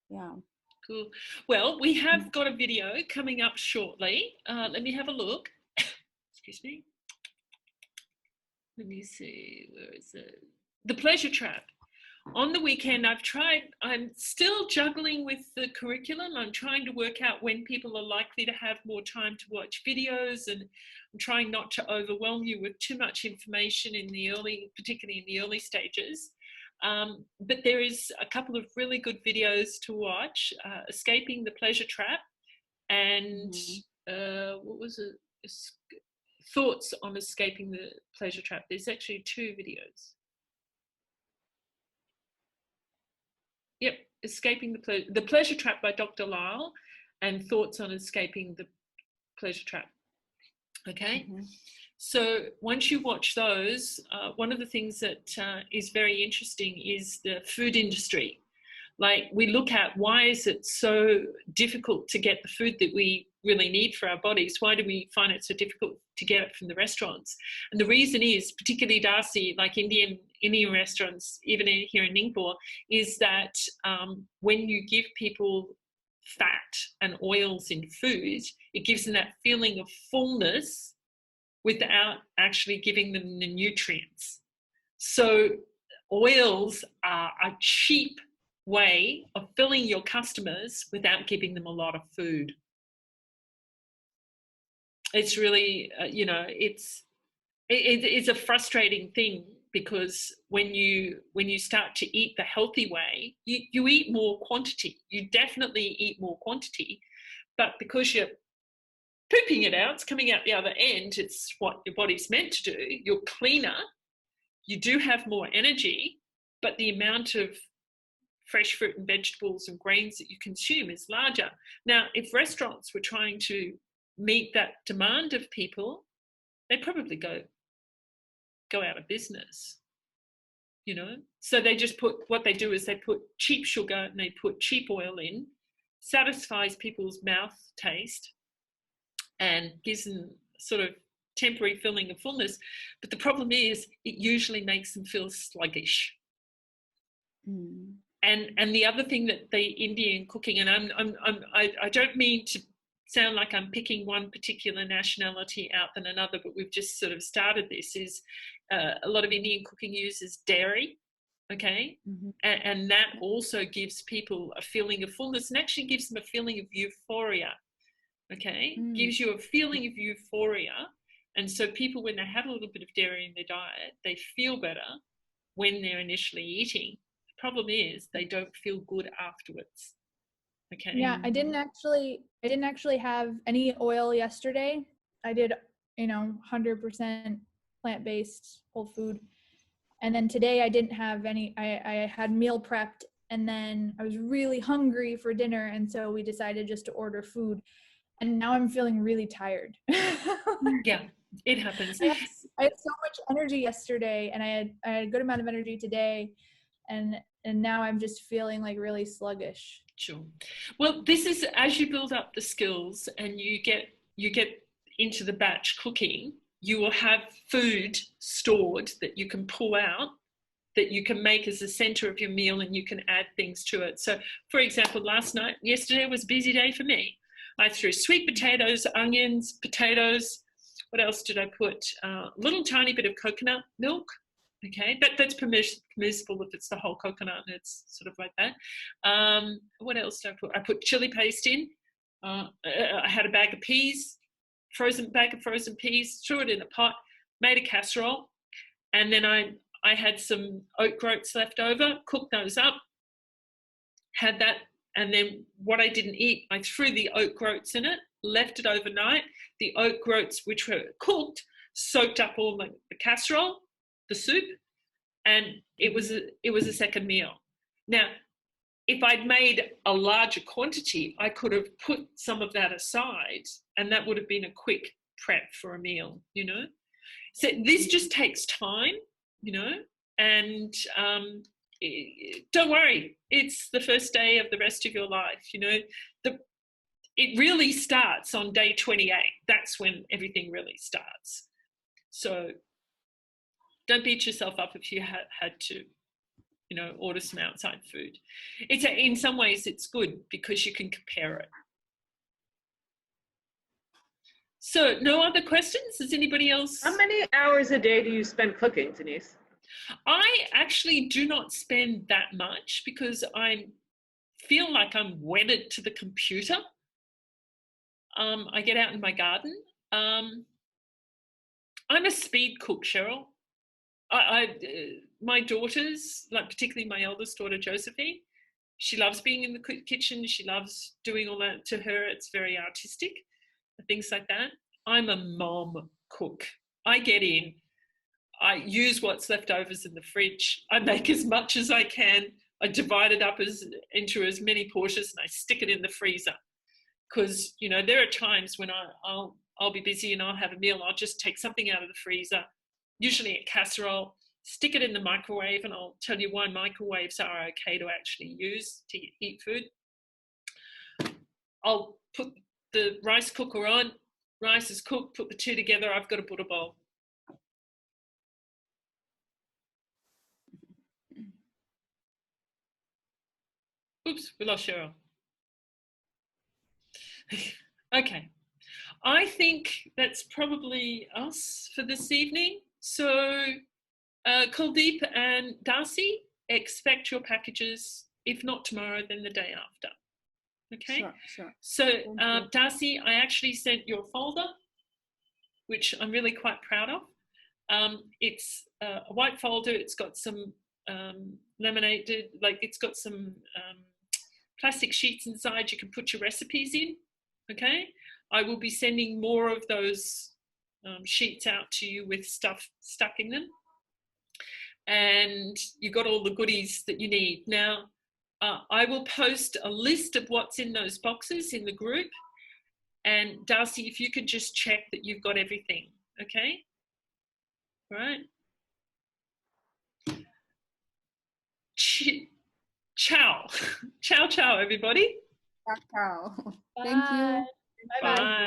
Yeah. Cool. Well, we have got a video coming up shortly. Let me have a look. Excuse me. Let me see. Where is it? The Pleasure Trap. on the weekend, I'm still juggling with the curriculum. I'm trying to work out when people are likely to have more time to watch videos, and I'm trying not to overwhelm you with too much information particularly in the early stages. But there is a couple of really good videos to watch, Escaping the Pleasure Trap and what was it? Thoughts on Escaping the Pleasure Trap. There's actually 2 videos. Yep, Escaping the Pleasure Trap by Dr. Lyle and Thoughts on Escaping the Pleasure Trap. Okay, so once you watch those, one of the things that is very interesting is the food industry. Like, we look at, why is it so difficult to get the food that we really need for our bodies? Why do we find it so difficult to get it from the restaurants? And the reason is, particularly Darcy, like Indian restaurants, even here in Ningbo, is that when you give people fat and oils in food, it gives them that feeling of fullness without actually giving them the nutrients. So oils are a cheap way of filling your customers without giving them a lot of food. It's really, it's a frustrating thing, because when you start to eat the healthy way, you eat more quantity. You definitely eat more quantity, but because you're pooping it out, it's coming out the other end. It's what your body's meant to do. You're cleaner. You do have more energy, but the amount of fresh fruit and vegetables and grains that you consume is larger. Now, if restaurants were trying to meet that demand of people, they'd probably go out of business, So they just what they do is they put cheap sugar and they put cheap oil in, satisfies people's mouth taste and gives them sort of temporary feeling of fullness. But the problem is, it usually makes them feel sluggish. And the other thing that the Indian cooking, and I don't mean to sound like I'm picking one particular nationality out than another, but we've just sort of started this, is a lot of Indian cooking uses dairy, okay? And that also gives people a feeling of fullness, and actually gives them a feeling of euphoria, okay? Gives you a feeling of euphoria. And so people, when they have a little bit of dairy in their diet, they feel better when they're initially eating. Problem is, they don't feel good afterwards. Okay. Yeah, I didn't actually have any oil yesterday. I did, 100% plant-based whole food. And then today I didn't have any. I had meal prepped, and then I was really hungry for dinner, and so we decided just to order food. And now I'm feeling really tired. Yeah, it happens. I had so much energy yesterday, and I had a good amount of energy today. And now I'm just feeling like really sluggish. Sure. Well, this is, as you build up the skills and you get into the batch cooking, you will have food stored that you can pull out, that you can make as the center of your meal, and you can add things to it. So, for example, yesterday was a busy day for me. I threw sweet potatoes, onions, potatoes. What else did I put? A little tiny bit of coconut milk. Okay, that's permissible if it's the whole coconut and it's sort of like that. What else did I put? I put chili paste in. I had a bag of peas, frozen peas, threw it in a pot, made a casserole, and then I had some oat groats left over, cooked those up, had that, and then what I didn't eat, I threw the oat groats in it, left it overnight. The oat groats, which were cooked, soaked up all the casserole, the soup, and it was a second meal. Now, if I'd made a larger quantity, I could have put some of that aside, and that would have been a quick prep for a meal, So this just takes time, and don't worry, it's the first day of the rest of your life, it really starts on day 28. That's when everything really starts. So don't beat yourself up if you had to, order some outside food. In some ways it's good because you can compare it. So no other questions? Does anybody else? How many hours a day do you spend cooking, Denise? I actually do not spend that much because I feel like I'm wedded to the computer. I get out in my garden. I'm a speed cook, Cheryl. My daughters, like particularly my eldest daughter, Josephine, she loves being in the kitchen. She loves doing all that. To her, it's very artistic, things like that. I'm a mom cook. I get in. I use what's left overs in the fridge. I make as much as I can. I divide it up into as many portions and I stick it in the freezer. Because, you know, there are times when I'll be busy and I'll have a meal. I'll just take something out of the freezer, usually a casserole, stick it in the microwave, and I'll tell you why microwaves are okay to actually use to heat food. I'll put the rice cooker on, rice is cooked, put the two together, I've got a Buddha bowl. Oops, we lost Cheryl. Okay, I think that's probably us for this evening. So Kuldeep and Darcy, expect your packages, if not tomorrow, then the day after. Okay? Sure, sure. So Darcy, I actually sent your folder, which I'm really quite proud of. It's a white folder. It's got some laminated, like it's got some plastic sheets inside you can put your recipes in. Okay, I will be sending more of those sheets out to you with stuff stuck in them, and you got all the goodies that you need. Now I will post a list of what's in those boxes in the group, and Darcy, if you could just check that you've got everything. Okay, right. Ciao. Ciao, ciao, everybody. Ciao. Bye. Thank you. Bye-bye. Bye.